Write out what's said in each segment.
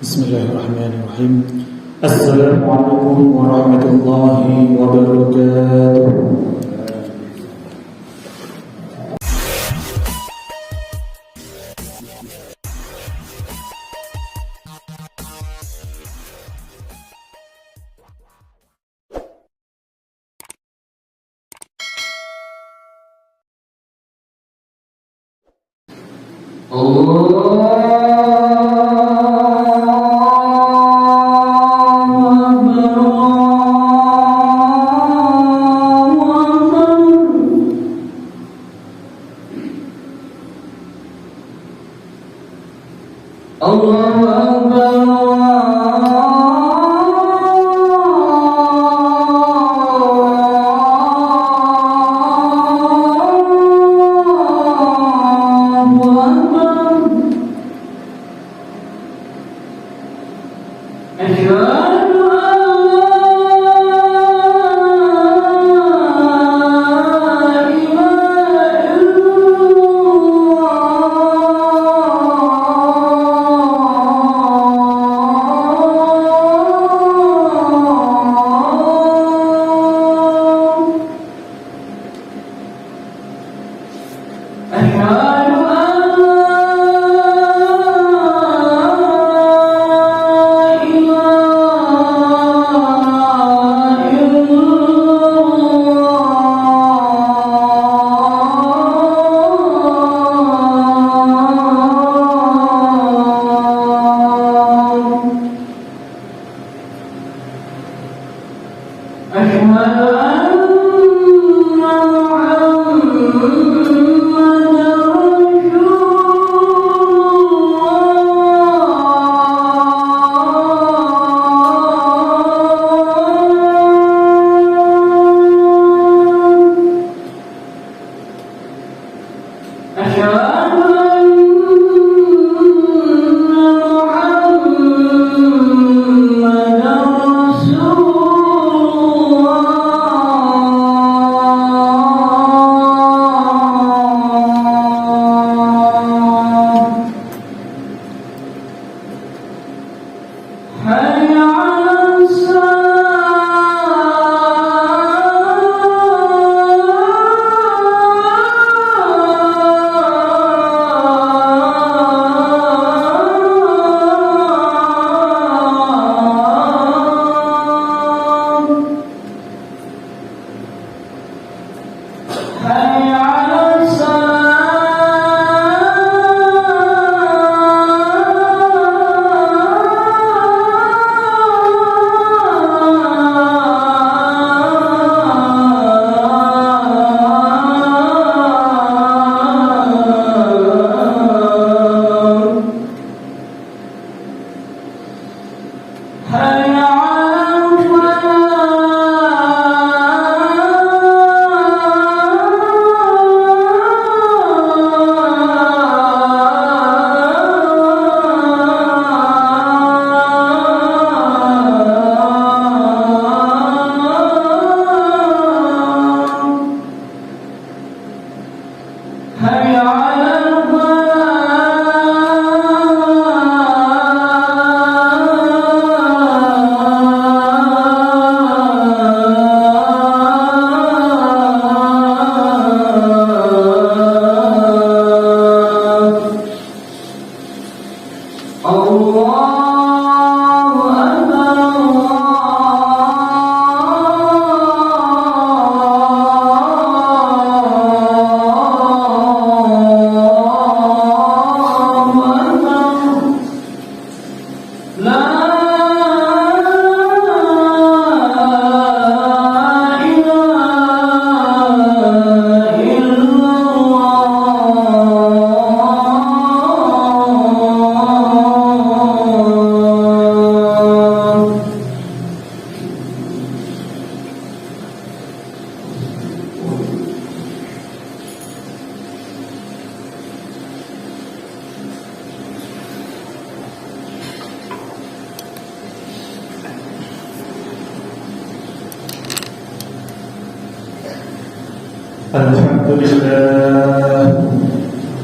Bismillahirrahmanirrahim. Assalamualaikum warahmatullahi wabarakatuh.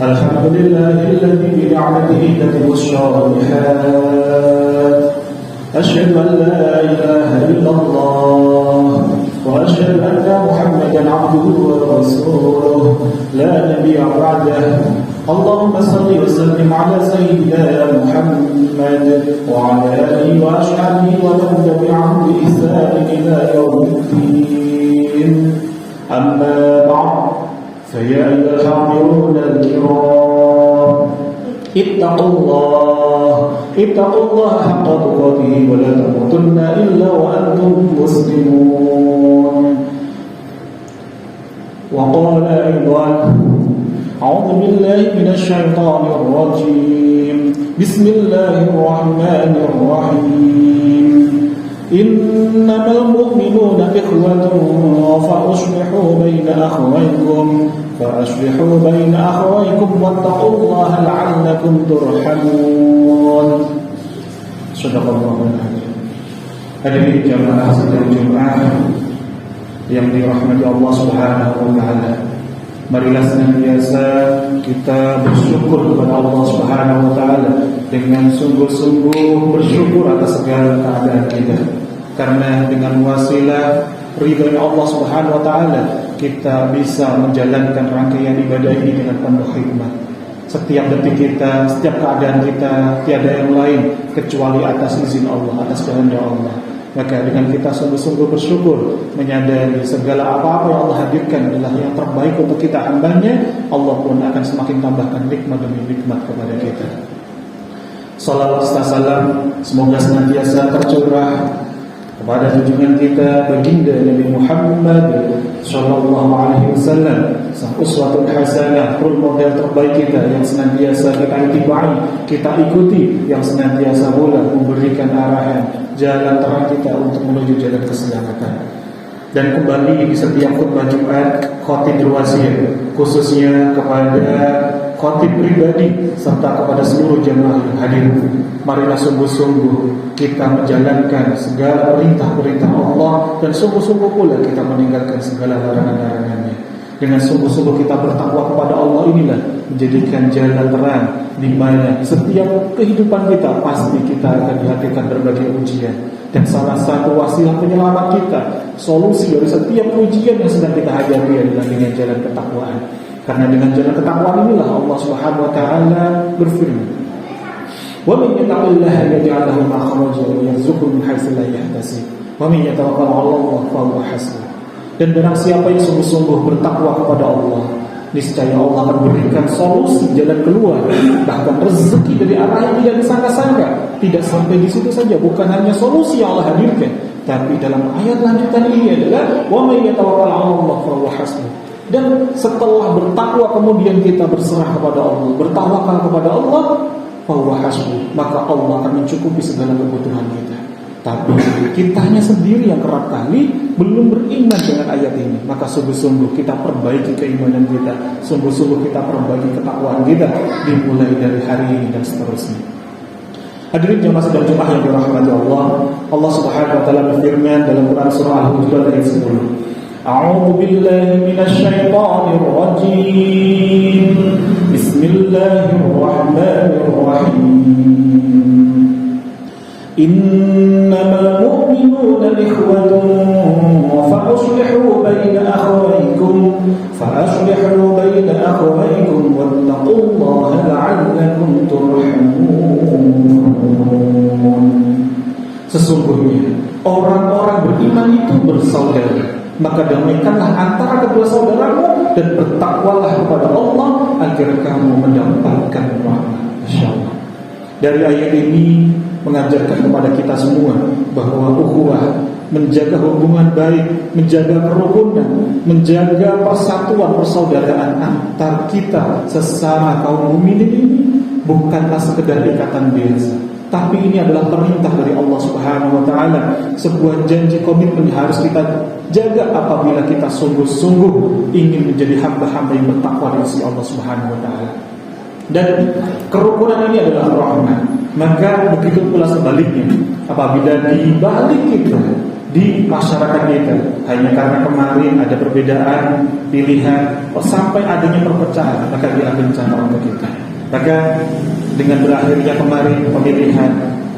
الحمد لله الذي بنعمته تتم الصالحات ورسوله لا نبي بعده اللهم صل وسلم على سيدنا محمد وعلى آله وأصحابه ومن تبعهم بإحسان إلى يوم الدين أما بعد فيا أيها الحاضرون الكرام اتقوا الله حق تقاته ولا تموتن إلا وأنتم مسلمون. وقال أيضا أعوذ بالله من الشيطان الرجيم بسم الله الرحمن الرحيم إنما المؤمنون إخوة فأصلحوا بين أخويكم واتقوا الله لعلكم ترحمون. Sadaqallahul Azim. Hadirin jamaah sidang Jumat yang dirahmati Allah Subhanahu wa taala. Marilah senantiasa kita bersyukur kepada Allah Subhanahu wa taala dengan sungguh-sungguh bersyukur atas segala keadaan kita. Karena dengan wasilah ridha Allah Subhanahu wa taala kita bisa menjalankan rangkaian ibadah ini dengan penuh hikmat. Setiap detik kita, setiap keadaan kita tiada yang lain kecuali atas izin Allah, atas kehendak Allah. Maka dengan kita sungguh-sungguh bersyukur, menyadari segala apa-apa yang Allah hadirkan adalah yang terbaik untuk kita hambanya, Allah pun akan semakin tambahkan nikmat demi nikmat kepada kita. Salawat serta salam semoga senantiasa tercurah kepada junjungan kita baginda Nabi Muhammad sallallahu alaihi wasallam, sang uswatun hasanah, role model terbaik kita yang senantiasa kita itibai, kita ikuti, yang senantiasa pula memberikan arahan jalan terang kita untuk menuju jalan keselamatan. Dan kembali di setiap khutbah Jumat, khatib berwasiat khususnya kepada khatib pribadi serta kepada seluruh jamaah yang hadir. Marilah sungguh-sungguh kita menjalankan segala perintah-perintah Allah dan sungguh-sungguh pula kita meninggalkan segala larangan-larangannya. Dengan sungguh-sungguh kita bertakwa kepada Allah inilah menjadikan jalan terang di mana setiap kehidupan kita pasti kita akan dihadapkan berbagai ujian. Dan salah satu wasilah penyelamat kita, solusi dari setiap ujian yang sedang kita hadapi adalah dengan jalan ketakwaan. Karena dengan jalan ketakwaan inilah Allah Subhanahu wa taala berfirman, "Wa man yattaqillaha yaj'al lahu makhrajan wa yarzuqhu min haitsu la yahtasib, wa man yatawakkal 'ala Allah fa huwa hasbuh." Dan barang siapa yang sungguh-sungguh bertakwa kepada Allah, niscaya Allah akan berikan solusi jalan keluar, bahkan rezeki dari arah yang tidak disangka-sangka. Tidak sampai di situ saja, bukan hanya solusi yang Allah hadirkan, tapi dalam ayat lanjutan ini adalah wa may yatawakkal 'ala Allah fa huwa hasbuh. Dan setelah bertakwa kemudian kita berserah kepada Allah, bertawakal kepada Allah, fa huwa hasbuh, maka Allah akan mencukupi segala kebutuhan kita. Tapi kitanya sendiri yang kerap kali belum beriman dengan ayat ini. Maka sungguh-sungguh kita perbaiki keimanan kita, sungguh-sungguh kita perbaiki ketakwaan kita, dimulai dari hari ini dan seterusnya. Hadirin jamaah sidang Jumat yang dirahmati Allah, Allah Subhanahu wa taala berfirman dalam Quran surah Al-Hujurat ayat 10. A'udzu billahi minasy syaithanir rajim. Bismillahirrahmanirrahim. Innamal mu'minuna ikhwatun fa'aslihu baina akhawaykum wattaqullaha la'allakum turhamun. Sesungguhnya orang-orang beriman itu bersaudara, maka damaikanlah antara kedua saudaramu dan bertakwalah kepada Allah agar kamu mendapatkan rahmat. Insyaallah. Dari ayat ini mengajarkan kepada kita semua bahwa ukhuwah, menjaga hubungan baik, menjaga kerukunan, menjaga persatuan persaudaraan antar kita sesama kaum mukminin ini bukanlah sekedar ikatan biasa, tapi ini adalah perintah dari Allah Subhanahu wa taala, sebuah janji komitmen yang harus kita jaga apabila kita sungguh-sungguh ingin menjadi hamba-hamba yang bertakwa di sisi Allah Subhanahu wa taala. Dan kerukunan ini adalah rahmat. Maka begitu pula sebaliknya, apabila di balik kita, di masyarakat kita, hanya karena kemarin ada perbedaan pilihan, sampai adanya perpecahan, maka dia akan bencana untuk kita. Maka dengan berakhirnya kemarin pemilihan,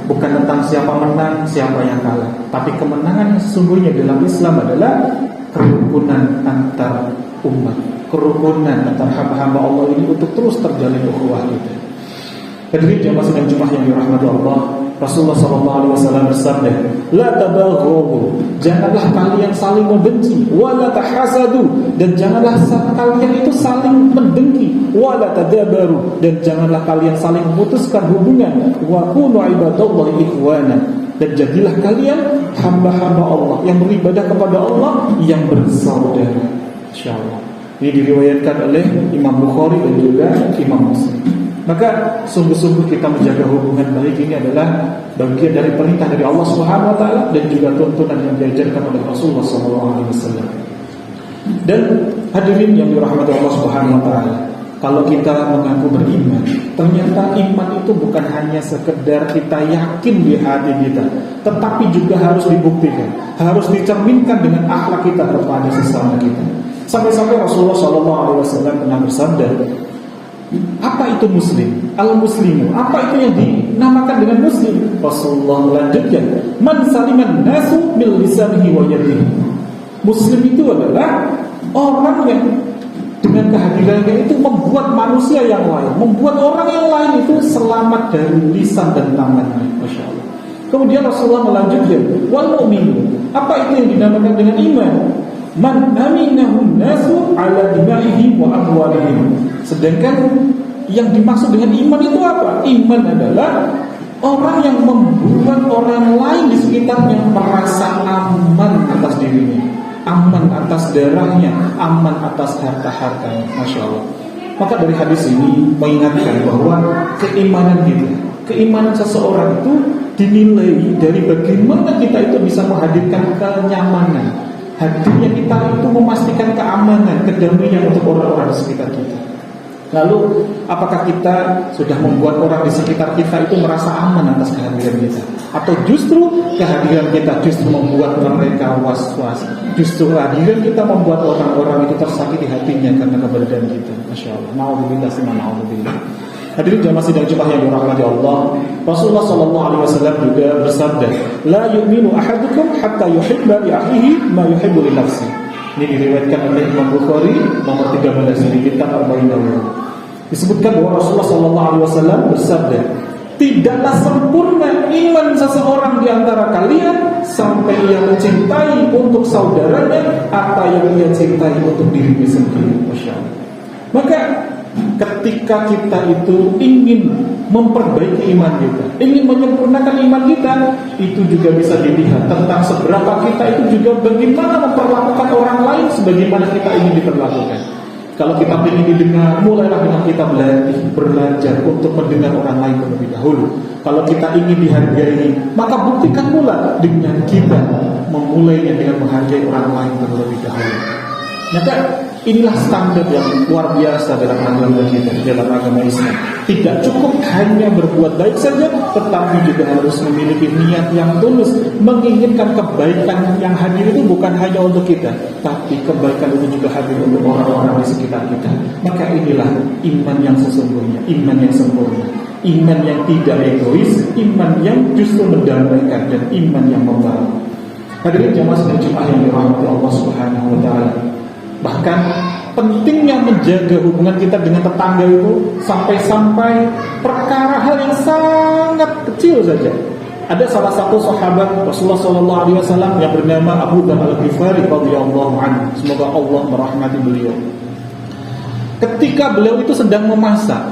bukan tentang siapa menang, siapa yang kalah, tapi kemenangan yang sesungguhnya dalam Islam adalah kerukunan antar umat, kerukunan antara hamba-hamba Allah ini untuk terus terjalin ukhuwah kita. Hadirin jamaah sidang Jumat yang dirahmati Allah, Rasulullah SAW bersabda, "La tabaghu," janganlah kalian saling membenci, "wa la tahasadu," dan janganlah kalian itu saling mendengki, "wa la tadabaru," dan janganlah kalian saling memutuskan hubungan, "wa kunu ibadallahi ikhwana," dan jadilah kalian hamba-hamba Allah yang beribadah kepada Allah yang bersaudara. Insyaallah. Ini diriwayatkan oleh Imam Bukhari dan juga Imam Muslim. Maka sungguh-sungguh kita menjaga hubungan baik ini adalah bagian dari perintah dari Allah Subhanahu wa taala dan juga tuntunan yang diajarkan oleh Rasulullah SAW. Dan hadirin yang dirahmati Allah Subhanahu wa taala, kalau kita mengaku beriman, ternyata iman itu bukan hanya sekedar kita yakin di hati kita, tetapi juga harus dibuktikan, harus dicerminkan dengan akhlak kita kepada sesama kita. Sampai-sampai Rasulullah SAW pernah bersabda, apa itu muslim? Al-muslimu. Apa itu yang dinamakan dengan muslim? Rasulullah melanjutkan, man saliman nasu bil lisanihi wa yadihi. Muslim itu adalah orang yang dengan kehadirannya itu membuat manusia yang lain, membuat orang yang lain itu selamat dari lisan dan tangannya. Masya Allah. Kemudian Rasulullah melanjutkan, wal mu'minu. Apa itu yang dinamakan dengan iman? Man aminahun nasu ala dima'ihim wa amwalihim. Sedangkan yang dimaksud dengan iman itu apa? Iman adalah orang yang membuat orang lain di sekitarnya merasa aman atas dirinya, aman atas darahnya, aman atas harta-hartanya. Masya Allah. Maka dari hadis ini mengingatkan bahwa keimanan seseorang itu dinilai dari bagaimana kita itu bisa menghadirkan kenyamanan. Hadirnya kita itu memastikan keamanan, kedamaian untuk orang-orang di sekitar kita. Lalu, apakah kita sudah membuat orang di sekitar kita itu merasa aman atas kehadiran kita? Atau justru kehadiran kita justru membuat mereka was-was? Justru kehadiran kita membuat orang-orang itu tersakiti hatinya karena keberadaan kita. Masya Allah. Na'udzubillah sima na'udzubillah. Hadirin jamaah sidang Jumat yang dirahmati Allah, Rasulullah SAW juga bersabda, la yu'minu ahadukum hatta yuhibba li akhihi ma yuhibbu li nafsihi. Ini diriwayatkan oleh Imam Bukhari nomor 13 di kitab Arba'in Nawawi. Disebutkan bahwa Rasulullah SAW bersabda, tidaklah sempurna iman seseorang di antara kalian sampai ia mencintai untuk saudaranya apa yang ia cintai untuk dirinya sendiri. Masya Allah. Maka ketika kita itu ingin memperbaiki iman kita, ingin menyempurnakan iman kita, itu juga bisa dilihat tentang seberapa kita itu juga bagaimana memperlakukan orang lain sebagaimana kita ingin diperlakukan. Kalau kita ingin didengar, mulailah dengan kita belajar untuk mendengar orang lain terlebih dahulu. Kalau kita ingin dihargai, maka buktikan pula dengan kita memulainya dengan menghargai orang lain terlebih dahulu. Maka inilah standar yang luar biasa dalam agama kita, dalam agama Islam. Tidak cukup hanya berbuat baik saja, tetapi juga harus memiliki niat yang tulus, menginginkan kebaikan yang hadir itu bukan hanya untuk kita, tapi kebaikan itu juga hadir untuk orang-orang di sekitar kita. Maka inilah iman yang sesungguhnya, iman yang sempurna, iman yang tidak egois, iman yang justru mendamaikan, dan iman yang membangun. Hadirin jamaah sidang Jumat yang dirahmati Allah Subhanahu wa taala. Bahkan pentingnya menjaga hubungan kita dengan tetangga itu sampai-sampai perkara hal yang sangat kecil saja. Ada salah satu sahabat Rasulullah SAW yang bernama Abu Dzar Al-Ghifari radhiyallahu anhu. Semoga Allah merahmati beliau. Ketika beliau itu sedang memasak,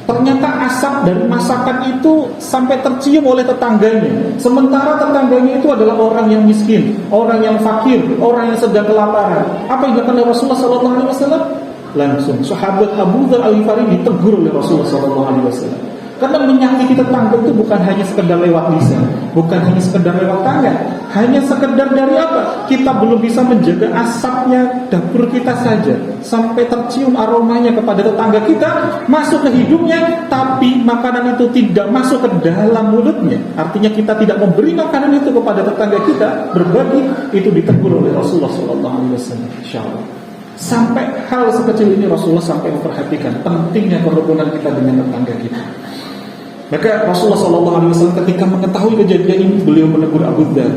ternyata asap dari masakan itu sampai tercium oleh tetangganya. Sementara tetangganya itu adalah orang yang miskin, orang yang fakir, orang yang sedang kelaparan. Apa yang dilakukan oleh Rasulullah SAW? Langsung sahabat Abu Dzar Al-Ghifari ditegur oleh Rasulullah SAW. Karena menyakiti tetangga itu bukan hanya sekedar lewat lisan, bukan hanya sekedar lewat tangan, hanya sekedar dari apa? Kita belum bisa menjaga asapnya dapur kita saja, sampai tercium aromanya kepada tetangga kita, masuk ke hidungnya, tapi makanan itu tidak masuk ke dalam mulutnya. Artinya kita tidak memberi makanan itu kepada tetangga kita, berbagi, itu ditegur oleh Rasulullah SAW. Insyaallah. Sampai hal sekecil ini Rasulullah sampai memperhatikan pentingnya kerukunan kita dengan tetangga kita. Maka Rasulullah SAW ketika mengetahui kejadian ini, beliau menegur Abu Dzar.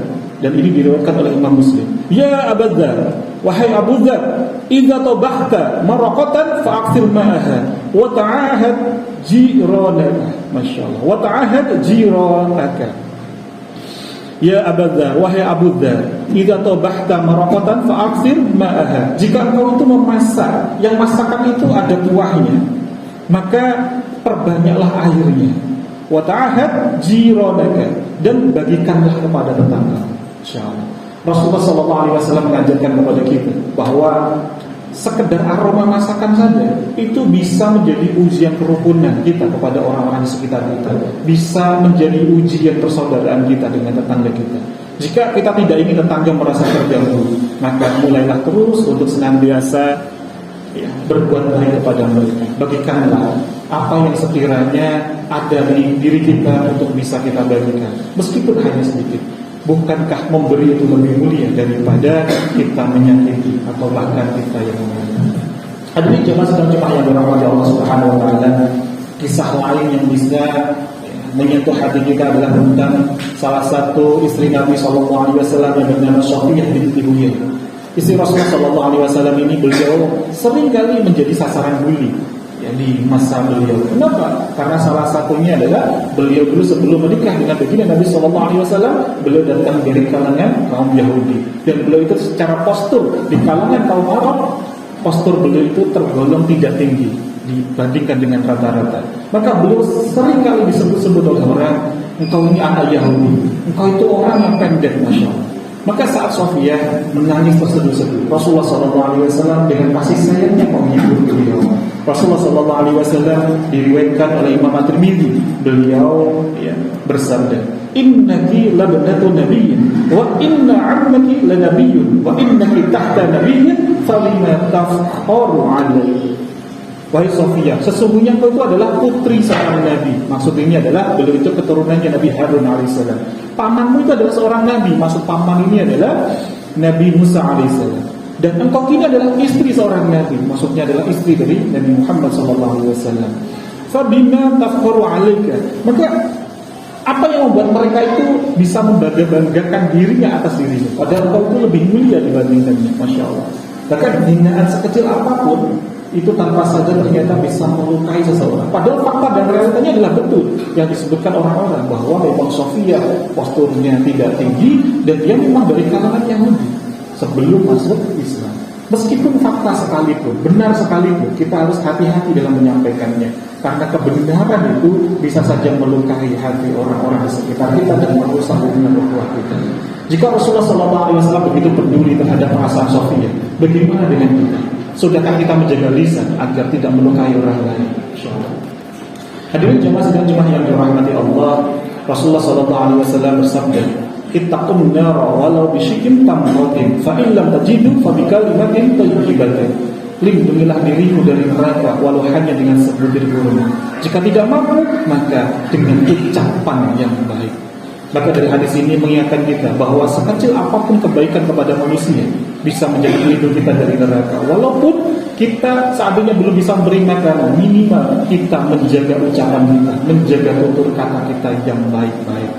dan ini diriwayatkan oleh Imam Muslim. Ya Abu Dzar, wahai Abu Dzar, idza tabahta maraqatan fa'akthir ma'aha wa ta'ahad jiranaka. Masyaallah. Wa ta'ahad jiranaka. Ya Abu Dzar, wahai Abu Dzar, idza tabahta maraqatan fa'akthir ma'aha. Jika engkau itu memasak, yang masakan itu ada kuahnya, maka perbanyaklah airnya. Wa ta'ahad jiranaka, dan bagikanlah kepada tetangga. Insyaallah. Rasulullah SAW mengajarkan kepada kita bahwa sekedar aroma masakan saja itu bisa menjadi ujian kerukunan kita kepada orang-orang di sekitar kita, bisa menjadi ujian persaudaraan kita dengan tetangga kita. Jika kita tidak ingin tetangga merasa terganggu, maka mulailah terus untuk senantiasa berbuat baik kepada mereka. Bagikanlah apa yang sekiranya ada di diri kita untuk bisa kita bagikan, meskipun hanya sedikit. Bukankah memberi itu lebih mulia daripada kita menyakiti atau bahkan kita yang menyakiti? Hadirin jemaah sedang jemaah yang dirahmati Allah Subhanahu wa taala, kisah lain yang bisa menyentuh hati kita adalah tentang salah satu istri Nabi sallallahu alaihi wasallam yang bernama Safiyah binti Huyai. Istri Rasulullah sallallahu alaihi wasallam ini beliau sering kali menjadi sasaran bully di masa beliau. Kenapa? Karena salah satunya adalah beliau dulu sebelum menikah dengan baginda Nabi sallallahu alaihi wasallam, beliau datang dari kalangan kaum Yahudi, dan beliau itu secara postur di kalangan kaum Arab, postur beliau itu tergolong tidak tinggi dibandingkan dengan rata-rata. Maka beliau sering kali disebut-sebut oleh orang, engkau ini anak Yahudi, engkau itu orang yang pendek, masya Allah. Maka saat Safiyah menangis terseduh-seduh, Rasulullah SAW dengan kasih sayangnya menghibur beliau. Rasulullah SAW diriwayatkan oleh Imam At-Tirmidzi, beliau bersabda, innaki labnatu nabiyyin wa inna 'ammaki lanabiyyun wa innaki tahta nabiyyin falima tafkharu 'alaihi. Wahai Safiyah, sesungguhnya engkau itu adalah putri seorang nabi. Maksud ini adalah beliau itu keturunannya Nabi Harun alaihissalam. Pamanmu itu adalah seorang nabi. Maksud paman ini adalah Nabi Musa alaihissalam. Dan engkau ini adalah istri seorang nabi. Maksudnya adalah istri dari Nabi Muhammad sallallahu alaihi wasallam. Fabima tafkharu 'alaika. Maka apa yang membuat mereka itu bisa membanggakan dirinya atas dirinya, padahal engkau itu lebih mulia dibandingkannya, masya Allah. Bahkan hinaan sekecil apapun itu tanpa sadar ternyata bisa melukai seseorang. Padahal fakta dan realitanya adalah betul yang disebutkan orang-orang bahwa memang Safiyah posturnya tidak tinggi dan dia memang dari kalangan Yahudi sebelum masuk Islam. Meskipun fakta sekalipun, benar sekalipun, kita harus hati-hati dalam menyampaikannya, karena kebenaran itu bisa saja melukai hati orang-orang di sekitar kita dan merusak hubungan ukhuwah kita. Jika Rasulullah SAW begitu peduli terhadap perasaan Safiyah, bagaimana dengan kita? Sudahkah kita menjaga lisan agar tidak melukai orang lain? Insyaallah. Hadirin jemaah sidang Jumat yang dirahmati Allah, Rasulullah SAW bersabda, ittaqun nar walau bisyikkin tamratin fa in lam tajidu fa bikalimatin thayyibatin. Lindungilah dirimu dari neraka walau hanya dengan sebutir kurma. Jika tidak mampu, maka dengan ucapan yang baik. Maka dari hadis ini mengingatkan kita bahwa sekecil apapun kebaikan kepada manusia bisa menjadi pelindung kita dari neraka. Walaupun kita seandainya belum bisa memberi makanan, minimal kita menjaga ucapan kita, menjaga tutur kata kita yang baik-baik.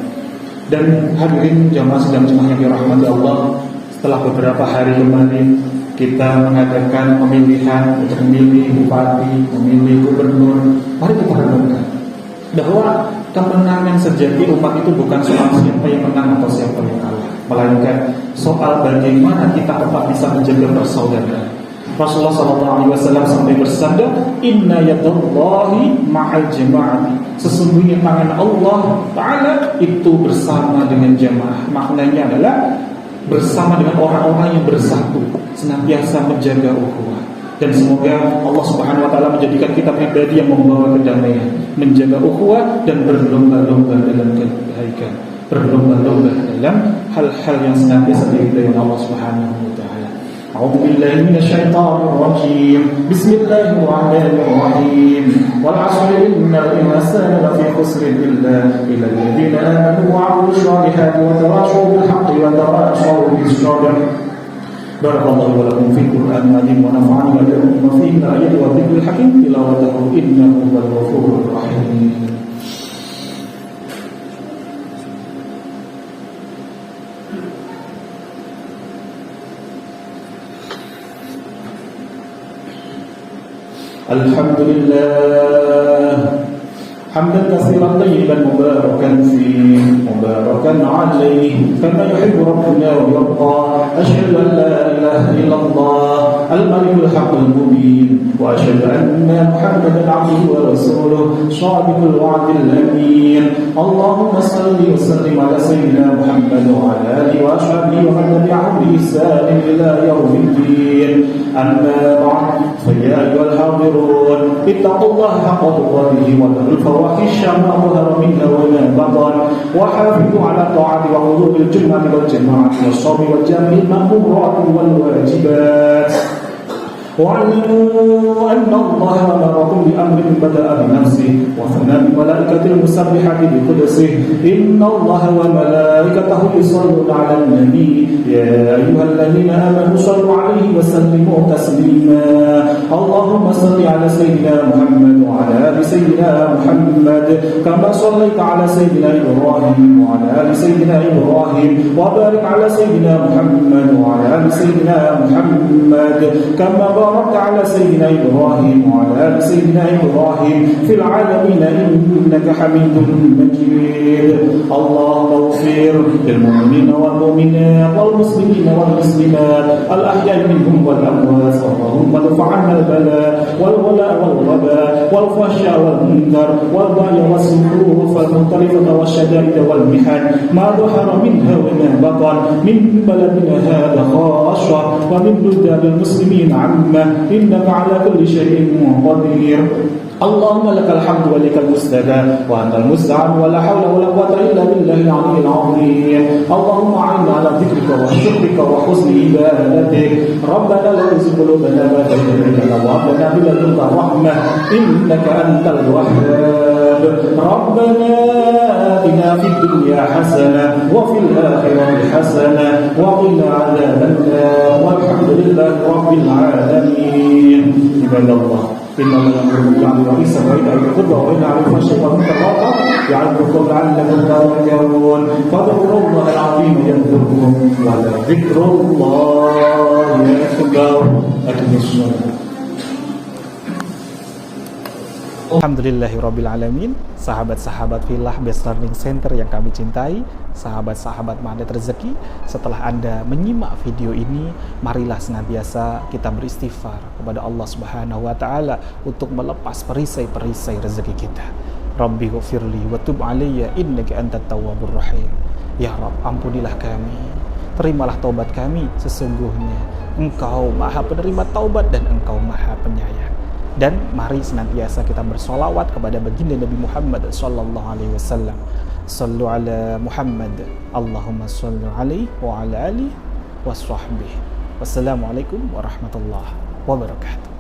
Dan hadirin jamaah sidang Jumat yang dirahmati Allah, setelah beberapa hari kemarin kita mengadakan pemilihan untuk memilih bupati, memilih gubernur. Mari kita renungkan bahwa kemenangan sejati umat itu bukan soal siapa yang menang atau siapa yang kalah, melainkan soal bagaimana kita tetap bisa menjaga persaudaraan. Rasulullah SAW sampai bersabda, Inna yadallahi ma'al jama'ati. Sesungguhnya tangan Allah Ta'ala itu bersama dengan jamaah. Maknanya adalah bersama dengan orang-orang yang bersatu, senantiasa menjaga ukhuwah. Dan semoga Allah Subhanahu wa taala menjadikan kita pribadi yang membawa kedamaian, menjaga ukhuwah dan berlomba-lomba dalam kebaikan, berlomba-lomba dalam hal-hal yang senantiasa diridhai Allah Subhanahu wa taala. A'udzu billahi minasyaitonir rajim. Bismillahirrahmanirrahim. Wal 'asri innal insana lafi khusrin illa alladziina aamanu wa 'amilus shalihati wa tawashaw bil haqqi wa tawashaw bis sabr. Barakallahu wa lakum fil Qur'anil 'azim wa nafa'ani wa iyyakum fihi al-ayati wa dhikril hakim tilawatahu innahu huwal ghafurur rahim. Alhamdulillah hamdan katsiran tayyiban mubarakan fihi mubarakan alaihi kama yuhibbu rabbuna wa yarda. Asyhadu an la ilaha illallah al-malikul haqqul mubin wa asyhadu anna Muhammadan 'abduhu wa rasuluhu shadiqul wa'dil amin. Allahumma shalli wa sallim ala sayyidina Muhammad wa ala alihi wa ashabihi wa man tabi'ahum bi ihsan ila yaumiddin. Amma ba'd, fa ya ayyuhal hadirun ittaqullaha haqqa tuqatih wa la الفواحش ما ظهر منها وما بطن وحافظوا على الطاعة وحضور الجمعة والجماعة والصوم والجمع المأمورات والواجبات. واعلموا أن الله أمركم بأمر بدأ بنفسه وثنى بملائكة المسبحة بقدسه إن الله وملائكته يصلون على النبي يا أيها الذين آمنوا صلوا عليه وسلموا تسليما. اللهم صل على سيدنا محمد وعلى آل سيدنا محمد كما صليت على سيدنا إبراهيم وعلى آل سيدنا إبراهيم وبارك على سيدنا محمد وعلى آل سيدنا محمد كما باركت على سيدنا إبراهيم وعلى آل سيدنا إبراهيم في العالمين إنك حميد مجيد. اللهم اغفر للمؤمنين والمؤمنات والمسلمين والمسلمات الأحياء منهم والأموات. اللهم ادفع عنا البلاء والولاء والوباء والفحشاء والمنكر والبغي والسفوف المختلفة والشدائد والمحن ما ظهر منها وما بطن من بلدنا هذا خاصة ومن بلدان المسلمين عامة إنك على كل شيء قدير. اللهم لك الحمد ولك المستعان وأنت المستعان ولا حول ولا قوة إلا بالله العلي العظيم. اللهم أعنا على ذكرك وشكرك وحسن عبادتك. ربنا لا تزغ قلوبنا بعد إذ هديتنا وهب لنا من لدنك رحمة إنك أنت الوهاب. ربنا آتنا في الدنيا حسنة وفي الآخرة حسنة وقنا عذاب النار والحمد لله رب العالمين. عباد الله إن الله يأمر بالعدل والإحسان وإيتاء ذي القربى وينهى عن الفحشاء والمنكر والبغي يعظكم لعلكم تذكرون. فاذكروا الله العظيم يذكركم ولذكر الله أكبر. أقم الصلاة. Alhamdulillahirrabbilalamin. Sahabat-sahabat Filah Best Learning Center yang kami cintai, sahabat-sahabat Magnet Rezeki, setelah Anda menyimak video ini, marilah senantiasa kita beristighfar kepada Allah Subhanahu wa taala untuk melepas perisai-perisai rezeki kita. Rabbi ghfirli wa tub alayya innaka antat tawwabur rahim. Ya Rabb, ampunilah kami, terimalah taubat kami, sesungguhnya Engkau Maha penerima taubat dan Engkau Maha penyayang. Dan mari senantiasa kita bersolawat kepada baginda Nabi Muhammad sallallahu alaihi wasallam. Sallu ala Muhammad. Allahumma salli alaihi wa ala alihi wa sahbihi. Wassalamualaikum warahmatullahi wabarakatuh.